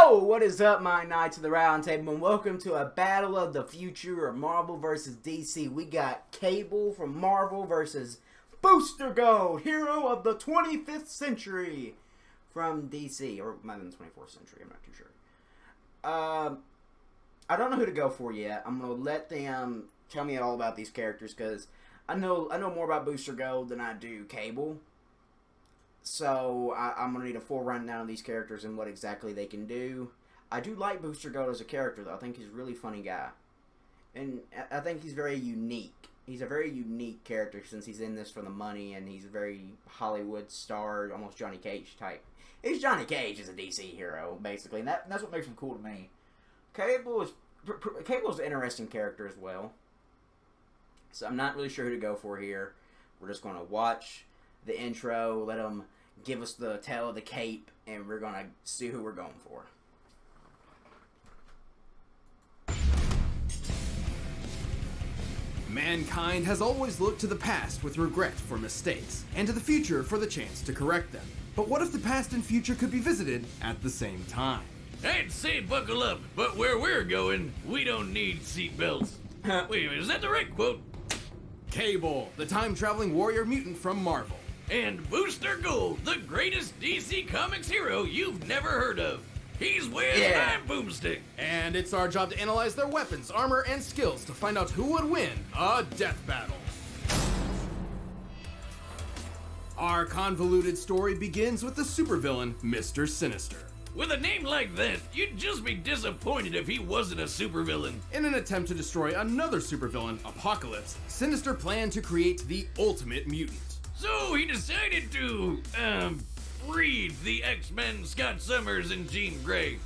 Yo, what is up, my Knights of the Round Table, and welcome to a battle of the future of Marvel versus DC. We got Cable from Marvel versus Booster Gold, hero of the 25th century from DC, or might have been the 24th century, I'm not too sure. I don't know who to go for yet. I'm going to let them tell me all about these characters, because I know more about Booster Gold than I do Cable. So, I'm going to need a full rundown of these characters and what exactly they can do. I do like Booster Gold as a character, though. I think he's a really funny guy. And I think he's very unique. He's a very unique character since he's in this for the money, and he's a very Hollywood star, almost Johnny Cage type. He's Johnny Cage as a DC hero, basically, and that's what makes him cool to me. Cable's an interesting character as well. So I'm not really sure who to go for here. We're just going to watch the intro, let them give us the tail of the cape, and we're going to see who we're going for. Mankind has always looked to the past with regret for mistakes, and to the future for the chance to correct them. But what if the past and future could be visited at the same time? I'd say buckle up, but where we're going, we don't need seatbelts. Wait a minute, is that the right quote? Cable, the time-traveling warrior mutant from Marvel. And Booster Gold, the greatest DC Comics hero you've never heard of. He's with my boomstick. And it's our job to analyze their weapons, armor, and skills to find out who would win a death battle. Our convoluted story begins with the supervillain, Mr. Sinister. With a name like that, you'd just be disappointed if he wasn't a supervillain. In an attempt to destroy another supervillain, Apocalypse, Sinister planned to create the ultimate mutant. So he decided to, breed the X-Men Scott Summers and Jean Grey.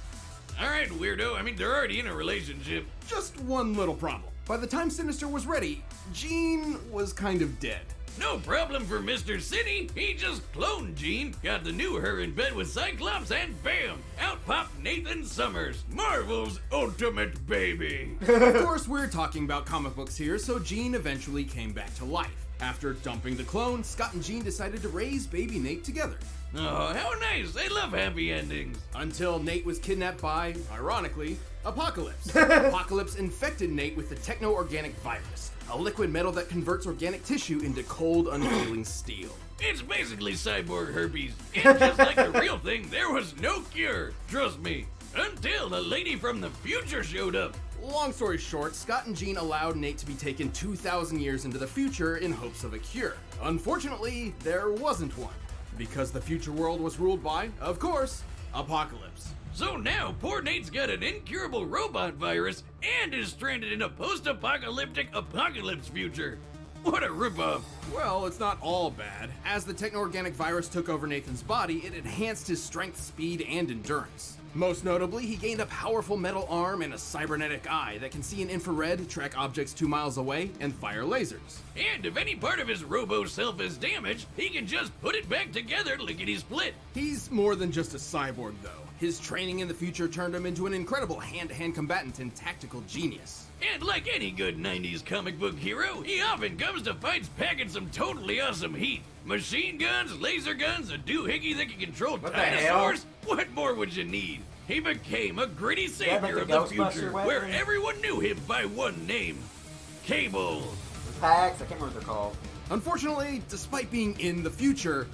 Alright, weirdo, I mean, they're already in a relationship. Just one little problem. By the time Sinister was ready, Jean was kind of dead. No problem for Mr. City. He just cloned Jean, got the new her in bed with Cyclops, and bam! Out popped Nathan Summers, Marvel's ultimate baby. Of course, we're talking about comic books here, so Jean eventually came back to life. After dumping the clone, Scott and Jean decided to raise baby Nate together. Oh, how nice. I love happy endings. Until Nate was kidnapped by, ironically, Apocalypse. Apocalypse infected Nate with the techno-organic virus, a liquid metal that converts organic tissue into cold, unfeeling steel. It's basically cyborg herpes. And just like the real thing, there was no cure. Trust me. Until the lady from the future showed up. Long story short, Scott and Jean allowed Nate to be taken 2,000 years into the future in hopes of a cure. Unfortunately, there wasn't one, because the future world was ruled by, of course, Apocalypse. So now, poor Nate's got an incurable robot virus and is stranded in a post-apocalyptic apocalypse future. What a ripoff. Well, it's not all bad. As the techno-organic virus took over Nathan's body, it enhanced his strength, speed, and endurance. Most notably, he gained a powerful metal arm and a cybernetic eye that can see in infrared, track objects 2 miles away, and fire lasers. And if any part of his robo-self is damaged, he can just put it back together lickety-split. He's more than just a cyborg, though. His training in the future turned him into an incredible hand-to-hand combatant and tactical genius. And like any good 90s comic book hero, he often comes to fights packing some totally awesome heat. Machine guns, laser guns, a doohickey that can control dinosaurs. What more would you need? He became a gritty savior of the future, where everyone knew him by one name. Cable. Packs, I can't remember what they're called. Unfortunately, despite being in the future,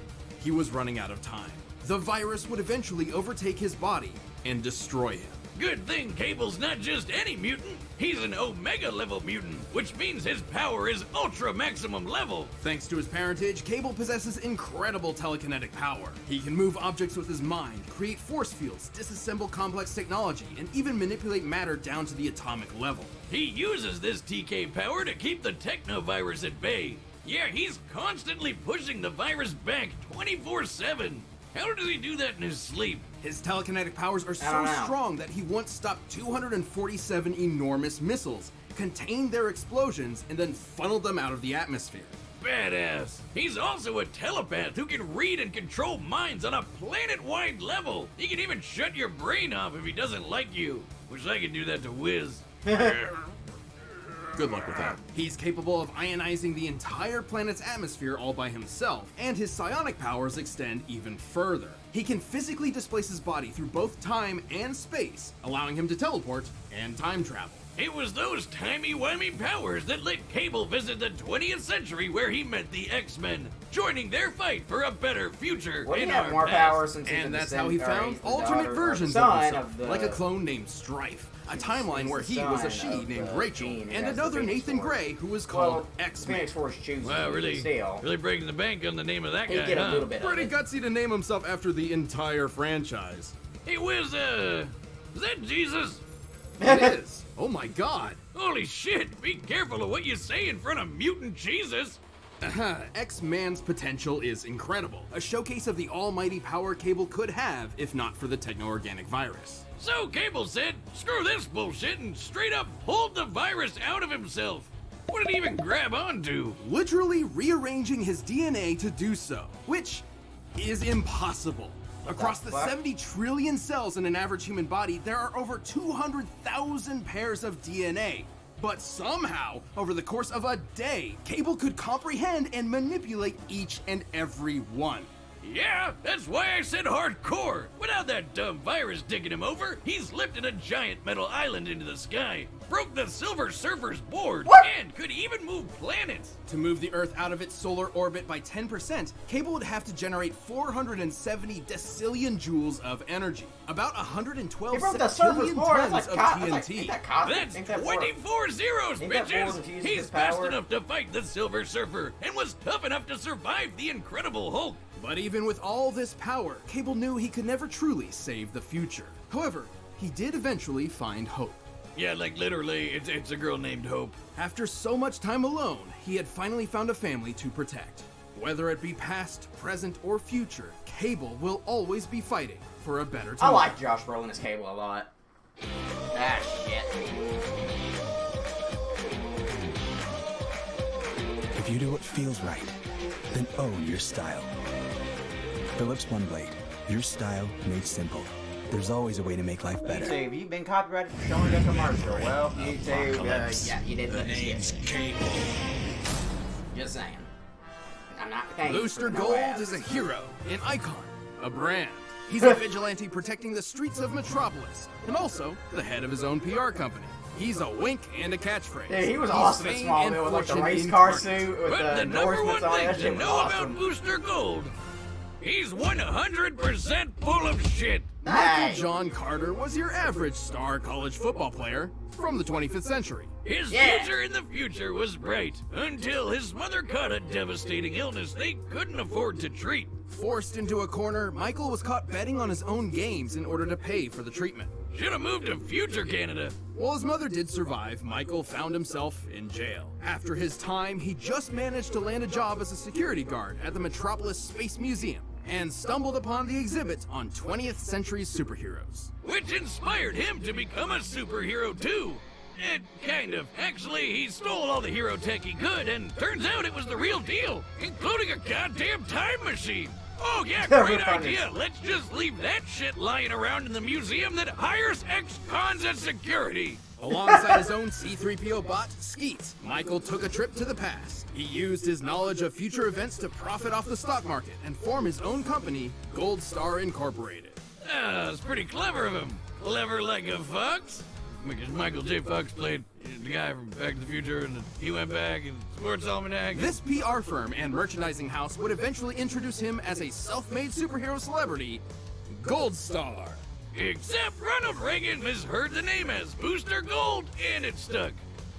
he was running out of time. The virus would eventually overtake his body and destroy him. Good thing Cable's not just any mutant. He's an Omega level mutant, which means his power is ultra maximum level. Thanks to his parentage, Cable possesses incredible telekinetic power. He can move objects with his mind, create force fields, disassemble complex technology, and even manipulate matter down to the atomic level. He uses this TK power to keep the technovirus at bay. Yeah, he's constantly pushing the virus back 24/7. How does he do that in his sleep? His telekinetic powers are so strong that he once stopped 247 enormous missiles, contained their explosions, and then funneled them out of the atmosphere. Badass. He's also a telepath who can read and control minds on a planet-wide level. He can even shut your brain off if he doesn't like you. Wish I could do that to Wiz. Good luck with that. He's capable of ionizing the entire planet's atmosphere all by himself, and his psionic powers extend even further. He can physically displace his body through both time and space, allowing him to teleport and time travel. It was those timey-wimey powers that let Cable visit the 20th century where he met the X-Men, joining their fight for a better future Well, he in had our more past. power since he's And the that's how he descend- or found he's the alternate daughter- or versions the of son himself, of the, like a clone named Strife, a timeline he's where the he was a son she of named the Rachel, Jean who and has the another Phoenix Nathan Force. Gray who was Well, called X-Men. Phoenix Force chooses Wow, you, really, still. really breaking the bank on the name of that He guy, get a huh? little bit Pretty of it. gutsy to name himself after the entire franchise. It was, is that Jesus? It is. Oh my god. Holy shit, be careful of what you say in front of mutant Jesus. X-Man's potential is incredible. A showcase of the almighty power Cable could have if not for the techno-organic virus. So Cable said, screw this bullshit and straight up pulled the virus out of himself. What did he even grab onto? Literally rearranging his DNA to do so, which is impossible. Across the fuck? 70 trillion cells in an average human body, there are over 200,000 pairs of DNA. But somehow, over the course of a day, Cable could comprehend and manipulate each and every one. Yeah, that's why I said hardcore. Without that dumb virus digging him over, he's lifted a giant metal island into the sky, broke the Silver Surfer's board, What? and could even move planets. To move the Earth out of its solar orbit by 10%, Cable would have to generate 470 decillion joules of energy, about 112 He broke the surface septillion board. That's tons like, of ain't TNT. that cosmic? That's Ain't that four? 24 zeros, Ain't that four bitches! that uses He's his fast power? enough to fight the Silver Surfer and was tough enough to survive the Incredible Hulk. But even with all this power, Cable knew he could never truly save the future. However, he did eventually find hope. Yeah, like literally, it's a girl named Hope. After so much time alone, he had finally found a family to protect. Whether it be past, present, or future, Cable will always be fighting for a better I tomorrow. like Josh Brolin as Cable a lot. Ah, shit. If you do what feels right, then own your style. Philips OneBlade, your style made simple. There's always a way to make life better. YouTube, you've been copyrighted for showing a commercial. Well, YouTube, yeah, you did the shit. Cable. Just saying. I'm not paying Booster for no Gold ads. is a hero, an icon, a brand. He's a vigilante protecting the streets of Metropolis, and also the head of his own PR company. He's a wink and a catchphrase. Dude, he was He's awesome in fame Smallville and with like the fortune race car incarnate. suit with But the number endorsements one on it. thing That to shit was know awesome. about Booster Gold, he's 100% full of shit. Hey. Michael John Carter was your average star college football player from the 25th century. His Yeah. future in the future was bright until his mother caught a devastating illness they couldn't afford to treat. Forced into a corner, Michael was caught betting on his own games in order to pay for the treatment. Should have moved to future Canada. While his mother did survive, Michael found himself in jail. After his time, he just managed to land a job as a security guard at the Metropolis Space Museum and stumbled upon the exhibit on 20th century superheroes. Which inspired him to become a superhero too. Kind of. Actually, he stole all the hero tech he could, and turns out it was the real deal, including a goddamn time machine. Oh yeah, great idea. Let's just leave that shit lying around in the museum that hires ex-cons as security. Alongside his own C-3PO bot, Skeet, Michael took a trip to the past. He used his knowledge of future events to profit off the stock market and form his own company, Gold Star Incorporated. Ah, it's pretty clever of him. Clever like a fox. Because Michael J. Fox played the guy from Back to the Future, and he went back and Sports Almanac. This PR firm and merchandising house would eventually introduce him as a self-made superhero celebrity, Gold Star. Except Ronald Reagan misheard the name as Booster Gold, and it stuck.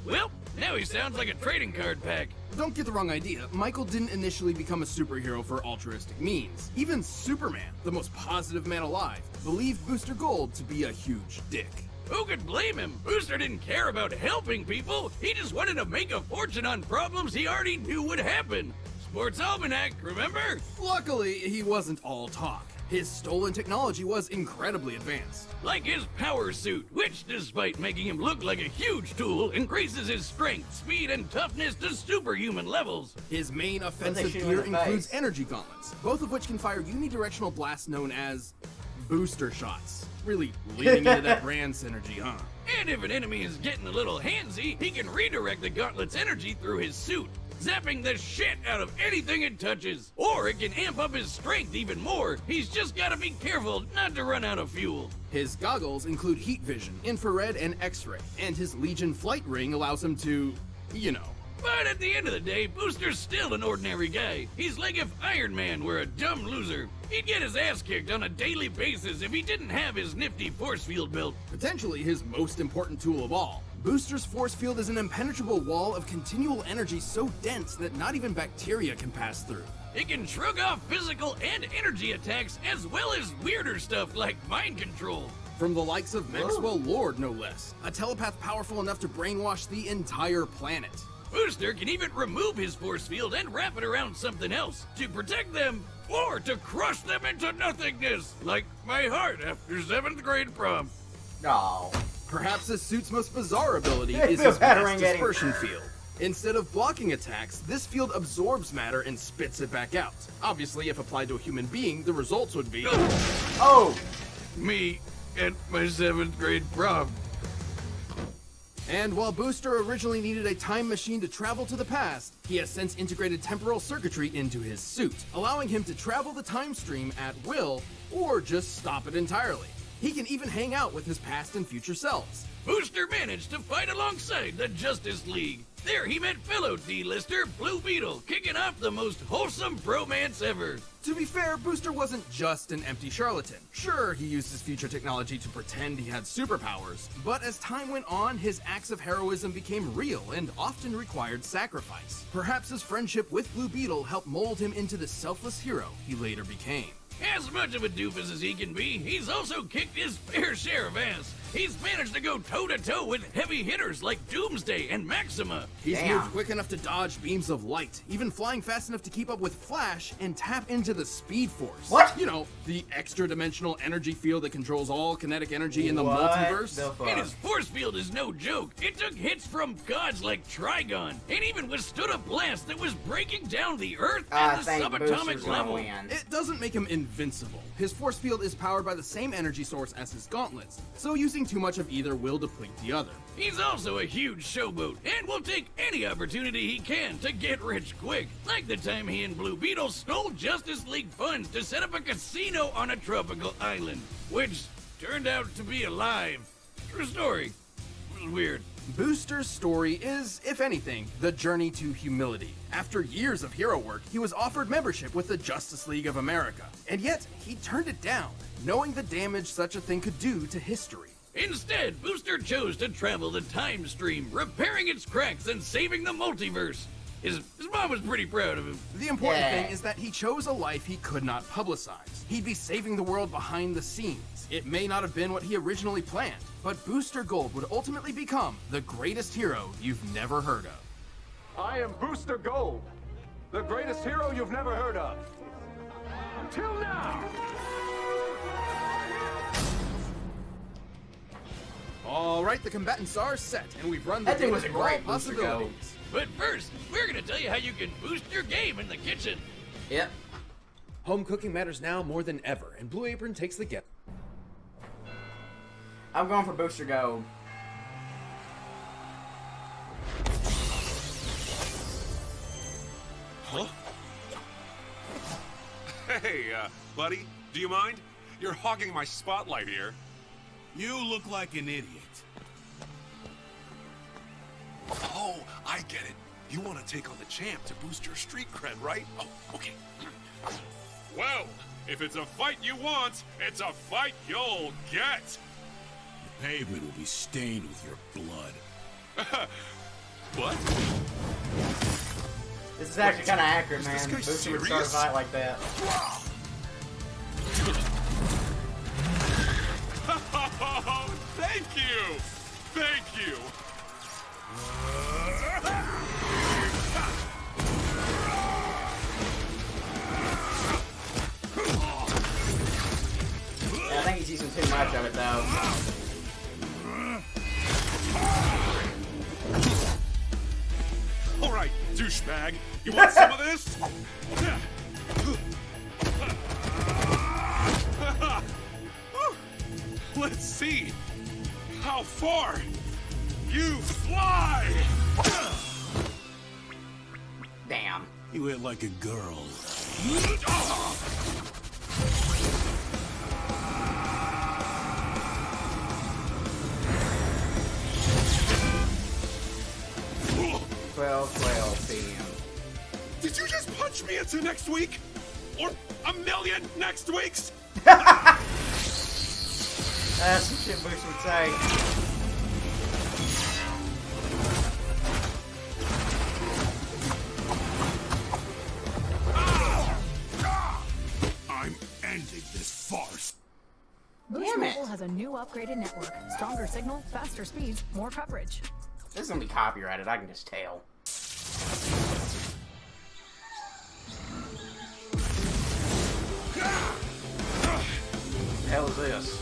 Well, now he sounds like a trading card pack. Don't get the wrong idea, Michael didn't initially become a superhero for altruistic means. Even Superman, the most positive man alive, believed Booster Gold to be a huge dick. Who could blame him? Booster didn't care about helping people. He just wanted to make a fortune on problems he already knew would happen. Sports Almanac, remember? Luckily, he wasn't all talk. His stolen technology was incredibly advanced. Like his power suit, which, despite making him look like a huge tool, increases his strength, speed, and toughness to superhuman levels. His main offensive shoot him gear in the includes face? energy gauntlets, both of which can fire unidirectional blasts known as booster shots. Really leaning into that brand synergy, huh? And if an enemy is getting a little handsy, he can redirect the gauntlet's energy through his suit. zapping the shit out of anything it touches. Or it can amp up his strength even more. He's just gotta be careful not to run out of fuel. His goggles include heat vision, infrared, and X-ray, and his Legion flight ring allows him to, you know. But at the end of the day, Booster's still an ordinary guy. He's like if Iron Man were a dumb loser. He'd get his ass kicked on a daily basis if he didn't have his nifty force field built. Potentially his most important tool of all. Booster's force field is an impenetrable wall of continual energy so dense that not even bacteria can pass through. It can shrug off physical and energy attacks as well as weirder stuff like mind control. From the likes of Maxwell Lord, no less. A telepath powerful enough to brainwash the entire planet. Booster can even remove his force field and wrap it around something else to protect them or to crush them into nothingness, like my heart after 7th grade prom. No. Perhaps this suit's most bizarre ability Hey, is feel his better, mass I'm getting- dispersion field. Instead of blocking attacks, this field absorbs matter and spits it back out. Obviously, if applied to a human being, the results would be... Oh! Me at my 7th grade prom. And while Booster originally needed a time machine to travel to the past, he has since integrated temporal circuitry into his suit, allowing him to travel the time stream at will, or just stop it entirely. He can even hang out with his past and future selves. Booster managed to fight alongside the Justice League. There he met fellow D-lister Blue Beetle, kicking off the most wholesome bromance ever. To be fair, Booster wasn't just an empty charlatan. Sure, he used his future technology to pretend he had superpowers, but as time went on, his acts of heroism became real and often required sacrifice. Perhaps his friendship with Blue Beetle helped mold him into the selfless hero he later became. As much of a doofus as he can be, he's also kicked his fair share of ass. He's managed to go toe-to-toe with heavy hitters like Doomsday and Maxima. He's Damn. moved quick enough to dodge beams of light, even flying fast enough to keep up with Flash and tap into the Speed Force. What? You know, the extra-dimensional energy field that controls all kinetic energy in the What multiverse. the fuck? And his force field is no joke. It took hits from gods like Trigon, and even withstood a blast that was breaking down the Earth I at the think Booster's subatomic gonna level. win. It doesn't make him invincible. His force field is powered by the same energy source as his gauntlets, so using too much of either will deplete the other. He's also a huge showboat, and will take any opportunity he can to get rich quick. Like the time he and Blue Beetle stole Justice League funds to set up a casino on a tropical island, which turned out to be a lie. True story. It was weird. Booster's story is, if anything, the journey to humility. After years of hero work, he was offered membership with the Justice League of America, and yet he turned it down, knowing the damage such a thing could do to history. Instead, Booster chose to travel the time stream, repairing its cracks and saving the multiverse. His mom was pretty proud of him. The important Yeah. thing is that he chose a life he could not publicize. He'd be saving the world behind the scenes. It may not have been what he originally planned, but Booster Gold would ultimately become the greatest hero you've never heard of. I am Booster Gold, the greatest hero you've never heard of. Until now! All right, the combatants are set, and we've run the That thing was gamut a of all great Booster Gold. possibilities. But first, we're gonna tell you how you can boost your game in the kitchen. Yep. Home cooking matters now more than ever, and Blue Apron takes the get. I'm going for Booster Gold. Huh? Hey, buddy, do you mind? You're hogging my spotlight here. You look like an idiot. Oh, I get it. You want to take on the champ to boost your street cred, right? Oh, okay. Well, if it's a fight you want, it's a fight you'll get. The pavement will be stained with your blood. What? This is actually kind of accurate, Is this man. guy Booster would start a serious? fight like that. Thank you! Thank you! Yeah, I think he's using too much of it, though. All right, douchebag. You want some of this? Let's see how far you fly. You hit like a girl. Well, PM. Did you just punch me into next week? Or a million next weeks? That's some shit Booster would say. I'm ending this farce. Boost Damn it. Mobile has a new upgraded network. Stronger signal, faster speeds, more coverage. This is gonna be copyrighted, I can just tell. The hell is this?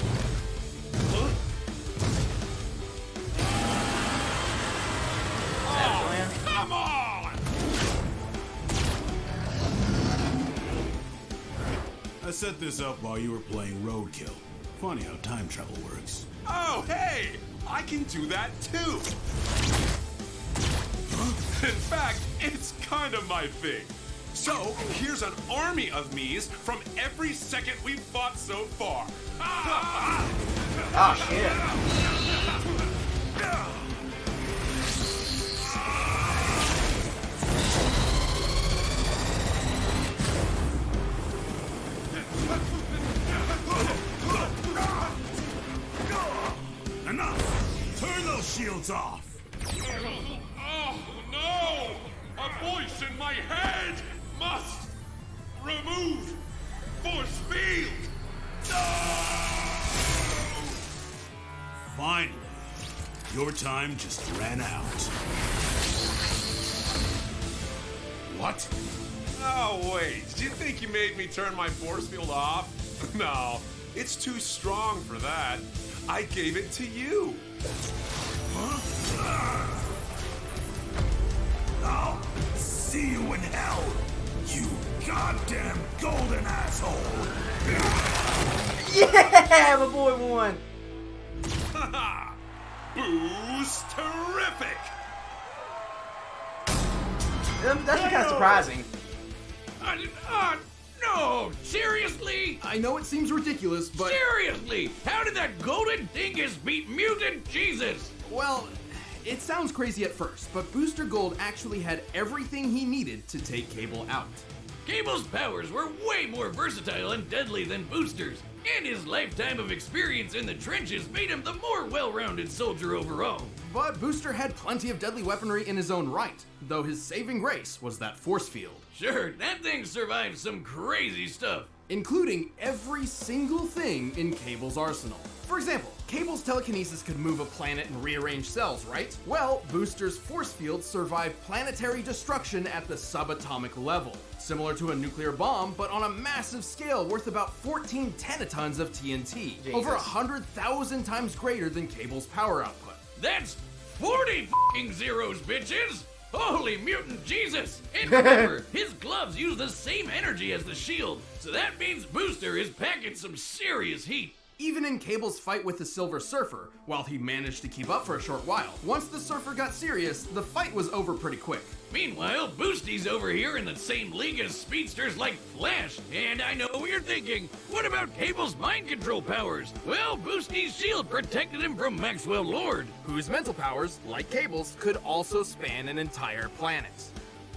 Come on! I set this up while you were playing Roadkill. Funny how time travel works. Oh, hey! I can do that too! In fact, it's kind of my thing. So, here's an army of me's from every second we've fought so far. Oh shit. Enough! Turn those shields off! Oh, no! A voice in my head must remove force field! Finally, your time just ran out. What? Oh, wait. Did you think you made me turn my force field off? No, it's too strong for that. I gave it to you. I'll see you in hell, you goddamn golden asshole! Yeah, my boy won. Boost terrific! That's kind of surprising. No! Seriously? I know it seems ridiculous, but... Seriously! How did that golden dingus beat mutant Jesus? Well, it sounds crazy at first, but Booster Gold actually had everything he needed to take Cable out. Cable's powers were way more versatile and deadly than Booster's, and his lifetime of experience in the trenches made him the more well-rounded soldier overall. But Booster had plenty of deadly weaponry in his own right, though his saving grace was that force field. Sure, that thing survived some crazy stuff. Including every single thing in Cable's arsenal. For example, Cable's telekinesis could move a planet and rearrange cells, right? Well, Booster's force field survived planetary destruction at the subatomic level, similar to a nuclear bomb, but on a massive scale worth about 14 tenatons of TNT, over 100,000 times greater than Cable's power output. That's 40 f***ing zeros, bitches! Holy mutant Jesus! And remember, his gloves use the same energy as the shield, so that means Booster is packing some serious heat. Even in Cable's fight with the Silver Surfer, while he managed to keep up for a short while, once the Surfer got serious, the fight was over pretty quick. Meanwhile, Boosty's over here in the same league as speedsters like Flash. And I know what you're thinking. What about Cable's mind control powers? Well, Boosty's shield protected him from Maxwell Lord, whose mental powers, like Cable's, could also span an entire planet.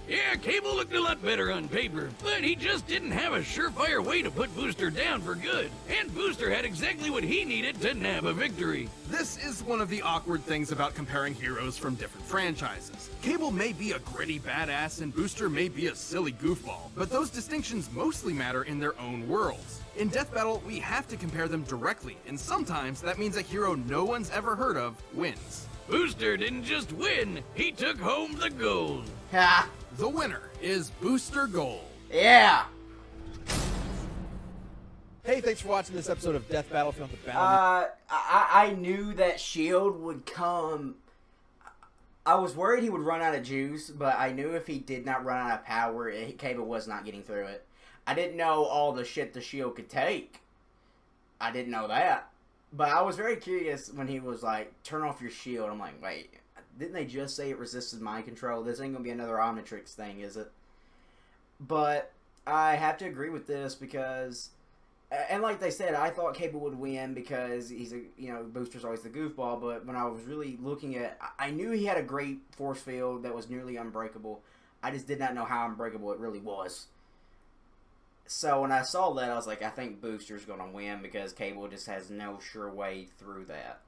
Yeah, Cable looked a lot better on paper, but he just didn't have a surefire way to put Booster down for good. And Booster had exactly what he needed to nab a victory. This is one of the awkward things about comparing heroes from different franchises. Cable may be a gritty badass and Booster may be a silly goofball, but those distinctions mostly matter in their own worlds. In Death Battle, we have to compare them directly, and sometimes that means a hero no one's ever heard of wins. Booster didn't just win, he took home the gold. Ha! The winner is Booster Gold. Yeah! Hey, thanks for watching this episode of Death Battle. If you want the battle, I knew that Shield would come. I was worried he would run out of juice, but I knew if he did not run out of power, Cable was not getting through it. I didn't know all the shit the Shield could take. I didn't know that. But I was very curious when he was like, turn off your shield. I'm like, wait, didn't they just say it resisted mind control? This ain't gonna be another Omnitrix thing, is it? But I have to agree with this because, and like they said, I thought Cable would win because he's Booster's always the goofball. But when I was really looking at, I knew he had a great force field that was nearly unbreakable. I just did not know how unbreakable it really was. So when I saw that, I was like, I think Booster's going to win because Cable just has no sure way through that.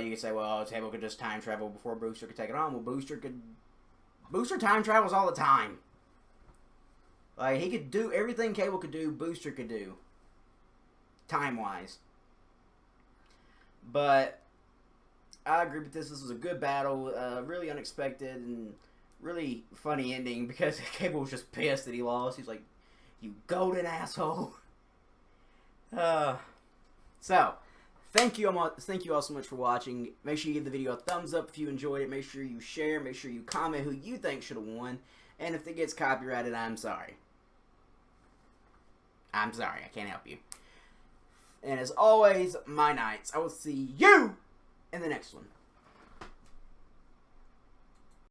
You could say, well, Cable could just time travel before Booster could take it on. Well, Booster time travels all the time. Like, he could do everything Cable could do, Booster could do. Time-wise. But I agree with this. This was a good battle. Really unexpected and really funny ending because Cable was just pissed that he lost. He's like, you golden asshole. So, thank you all so much for watching. Make sure you give the video a thumbs up if you enjoyed it. Make sure you share. Make sure you comment who you think should have won. And if it gets copyrighted, I'm sorry. I'm sorry. I can't help you. And as always, my knights, I will see you in the next one.